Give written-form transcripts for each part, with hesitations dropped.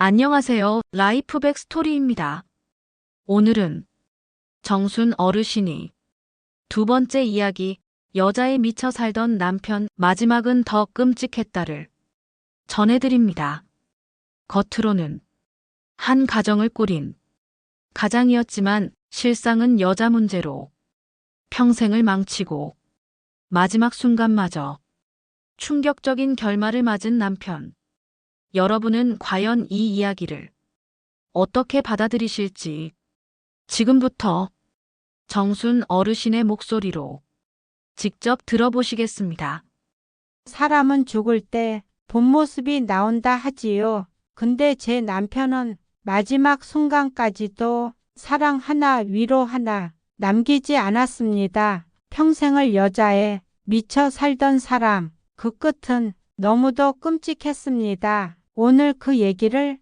안녕하세요. 라이프백 스토리입니다. 오늘은 정순 어르신이 두 번째 이야기, 여자에 미쳐 살던 남편, 마지막은 더 끔찍했다를 전해드립니다. 겉으로는 한 가정을 꾸린 가장이었지만 실상은 여자 문제로 평생을 망치고 마지막 순간마저 충격적인 결말을 맞은 남편. 여러분은 과연 이 이야기를 어떻게 받아들이실지 지금부터 정순 어르신의 목소리로 직접 들어보시겠습니다. 사람은 죽을 때 본 모습이 나온다 하지요. 근데 제 남편은 마지막 순간까지도 사랑 하나, 위로 하나 남기지 않았습니다. 평생을 여자에 미쳐 살던 사람, 그 끝은 너무도 끔찍했습니다. 오늘 그 얘기를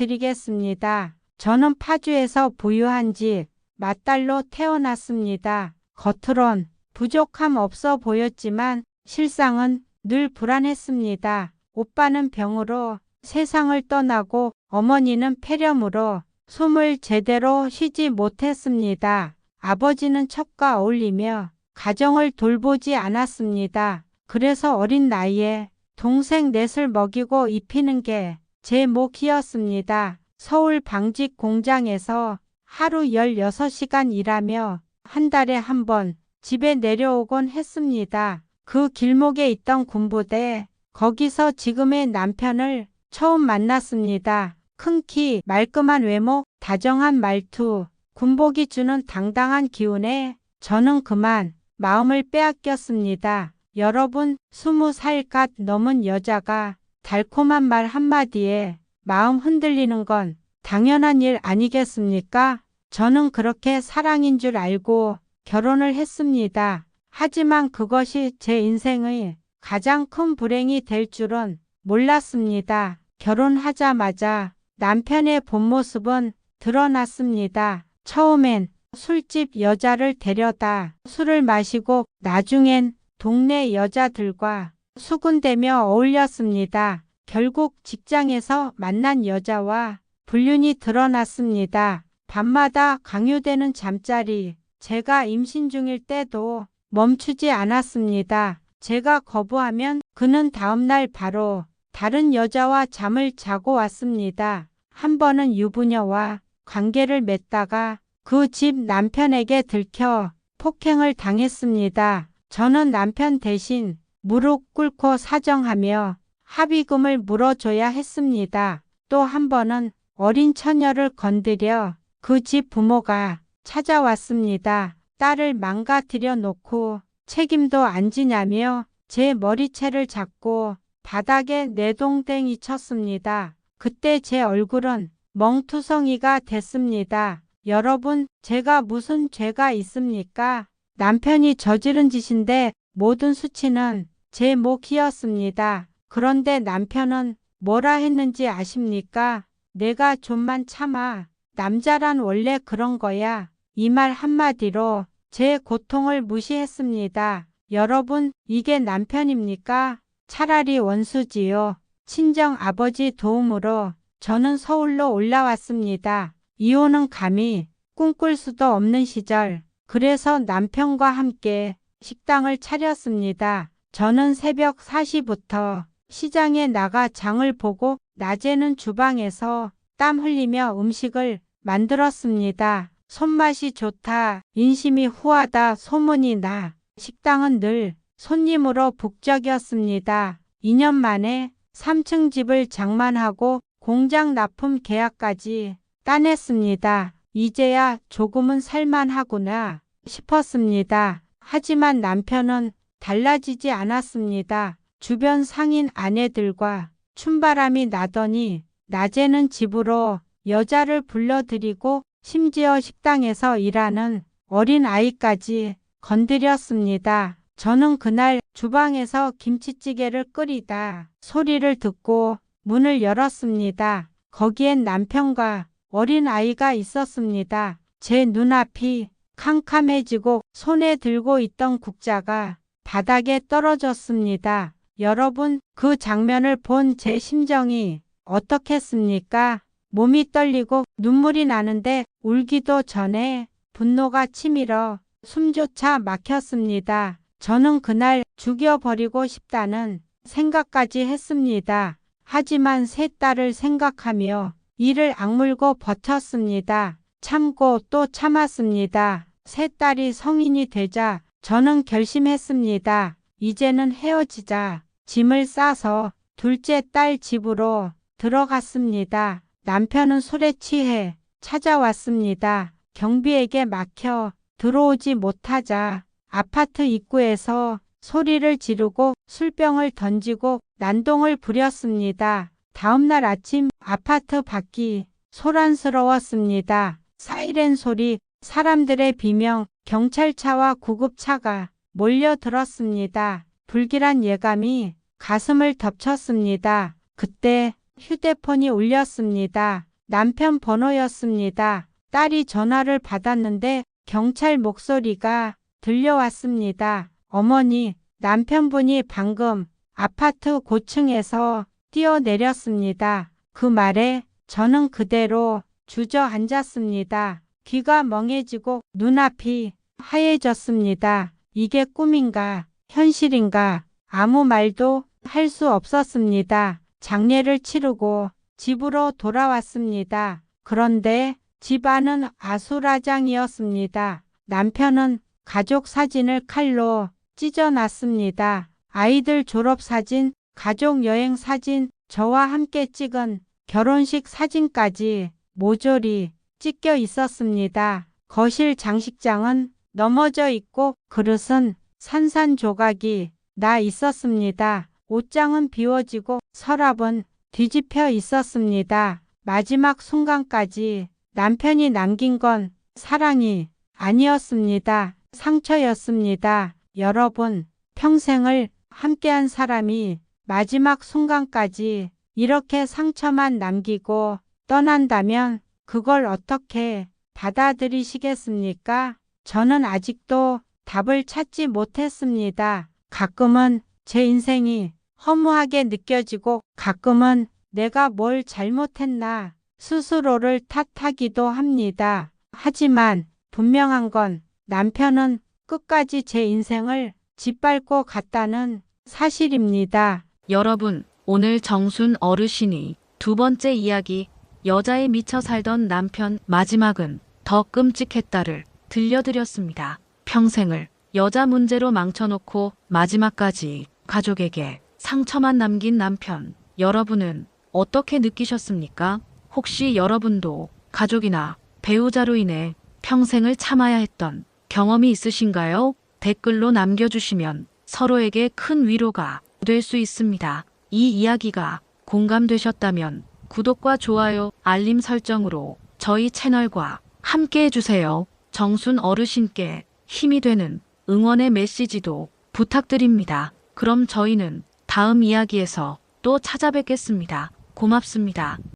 들려드리겠습니다. 저는 파주에서 부유한 집 맏딸로 태어났습니다. 겉으론 부족함 없어 보였지만 실상은 늘 불안했습니다. 오빠는 병으로 세상을 떠나고 어머니는 폐렴으로 숨을 제대로 쉬지 못했습니다. 아버지는 첩과 어울리며 가정을 돌보지 않았습니다. 그래서 어린 나이에 동생 넷을 먹이고 입히는 게 제 몫이었습니다. 서울 방직 공장에서 하루 16시간 일하며 한 달에 한 번 집에 내려오곤 했습니다. 그 길목에 있던 군부대, 거기서 지금의 남편을 처음 만났습니다. 큰 키, 말끔한 외모, 다정한 말투, 군복이 주는 당당한 기운에 저는 그만 마음을 빼앗겼습니다. 여러분, 20살 갓 넘은 여자가 달콤한 말 한마디에 마음 흔들리는 건 당연한 일 아니겠습니까? 저는 그렇게 사랑인 줄 알고 결혼을 했습니다. 하지만 그것이 제 인생의 가장 큰 불행이 될 줄은 몰랐습니다. 결혼하자마자 남편의 본 모습은 드러났습니다. 처음엔 술집 여자를 데려다 술을 마시고 나중엔 동네 여자들과 수군대며 어울렸습니다. 결국 직장에서 만난 여자와 불륜이 드러났습니다. 밤마다 강요되는 잠자리, 제가 임신 중일 때도 멈추지 않았습니다. 제가 거부하면 그는 다음날 바로 다른 여자와 잠을 자고 왔습니다. 한 번은 유부녀와 관계를 맺다가 그 집 남편에게 들켜 폭행을 당했습니다. 저는 남편 대신 무릎 꿇고 사정하며 합의금을 물어줘야 했습니다. 또 한 번은 어린 처녀를 건드려 그 집 부모가 찾아왔습니다. 딸을 망가뜨려 놓고 책임도 안 지냐며 제 머리채를 잡고 바닥에 내동댕이 쳤습니다. 그때 제 얼굴은 멍투성이가 됐습니다. 여러분, 제가 무슨 죄가 있습니까? 남편이 저지른 짓인데 모든 수치는 제 몫이었습니다. 그런데 남편은 뭐라 했는지 아십니까? 내가 좀만 참아. 남자란 원래 그런 거야. 이 말 한마디로 제 고통을 무시했습니다. 여러분, 이게 남편입니까? 차라리 원수지요. 친정 아버지 도움으로 저는 서울로 올라왔습니다. 이혼은 감히 꿈꿀 수도 없는 시절. 그래서 남편과 함께 식당을 차렸습니다. 저는 새벽 4시부터 시장에 나가 장을 보고 낮에는 주방에서 땀 흘리며 음식을 만들었습니다. 손맛이 좋다, 인심이 후하다 소문이 나 식당은 늘 손님으로 북적였습니다. 2년 만에 3층 집을 장만하고 공장 납품 계약까지 따냈습니다. 이제야 조금은 살만하구나 싶었습니다. 하지만 남편은 달라지지 않았습니다. 주변 상인 아내들과 춤바람이 나더니 낮에는 집으로 여자를 불러들이고 심지어 식당에서 일하는 어린 아이까지 건드렸습니다. 저는 그날 주방에서 김치찌개를 끓이다 소리를 듣고 문을 열었습니다. 거기엔 남편과 어린 아이가 있었습니다. 제 눈앞이 캄캄해지고 손에 들고 있던 국자가 바닥에 떨어졌습니다. 여러분, 그 장면을 본 제 심정이 어떻겠습니까? 몸이 떨리고 눈물이 나는데 울기도 전에 분노가 치밀어 숨조차 막혔습니다. 저는 그날 죽여버리고 싶다는 생각까지 했습니다. 하지만 세 딸을 생각하며 이를 악물고 버텼습니다. 참고 또 참았습니다. 세 딸이 성인이 되자 저는 결심했습니다. 이제는 헤어지자. 짐을 싸서 둘째 딸 집으로 들어갔습니다. 남편은 술에 취해 찾아왔습니다. 경비에게 막혀 들어오지 못하자 아파트 입구에서 소리를 지르고 술병을 던지고 난동을 부렸습니다. 다음날 아침 아파트 밖이 소란스러웠습니다. 사이렌 소리, 사람들의 비명, 경찰차와 구급차가 몰려들었습니다. 불길한 예감이 가슴을 덮쳤습니다. 그때 휴대폰이 울렸습니다. 남편 번호였습니다. 딸이 전화를 받았는데 경찰 목소리가 들려왔습니다. 어머니, 남편분이 방금 아파트 고층에서 뛰어내렸습니다. 그 말에 저는 그대로 주저앉았습니다. 귀가 멍해지고 눈앞이 하얘졌습니다. 이게 꿈인가 현실인가 아무 말도 할 수 없었습니다. 장례를 치르고 집으로 돌아왔습니다. 그런데 집 안은 아수라장이었습니다. 남편은 가족 사진을 칼로 찢어놨습니다. 아이들 졸업사진, 가족 여행 사진, 저와 함께 찍은 결혼식 사진까지 모조리 찢겨 있었습니다. 거실 장식장은 넘어져 있고 그릇은 산산조각이 나 있었습니다. 옷장은 비워지고 서랍은 뒤집혀 있었습니다. 마지막 순간까지 남편이 남긴 건 사랑이 아니었습니다. 상처였습니다. 여러분, 평생을 함께한 사람이 마지막 순간까지 이렇게 상처만 남기고 떠난다면 그걸 어떻게 받아들이시겠습니까? 저는 아직도 답을 찾지 못했습니다. 가끔은 제 인생이 허무하게 느껴지고 가끔은 내가 뭘 잘못했나 스스로를 탓하기도 합니다. 하지만 분명한 건 남편은 끝까지 제 인생을 짓밟고 갔다는 사실입니다. 여러분, 오늘 정순 어르신이 두 번째 이야기 여자에 미쳐 살던 남편 마지막은 더 끔찍했다를 들려드렸습니다. 평생을 여자 문제로 망쳐놓고 마지막까지 가족에게 상처만 남긴 남편. 여러분은 어떻게 느끼셨습니까? 혹시 여러분도 가족이나 배우자로 인해 평생을 참아야 했던 경험이 있으신가요? 댓글로 남겨주시면 서로에게 큰 위로가 될 수 있습니다. 이 이야기가 공감되셨다면 구독과 좋아요, 알림 설정으로 저희 채널과 함께 해주세요. 정순 어르신께 힘이 되는 응원의 메시지도 부탁드립니다. 그럼 저희는 다음 이야기에서 또 찾아뵙겠습니다. 고맙습니다.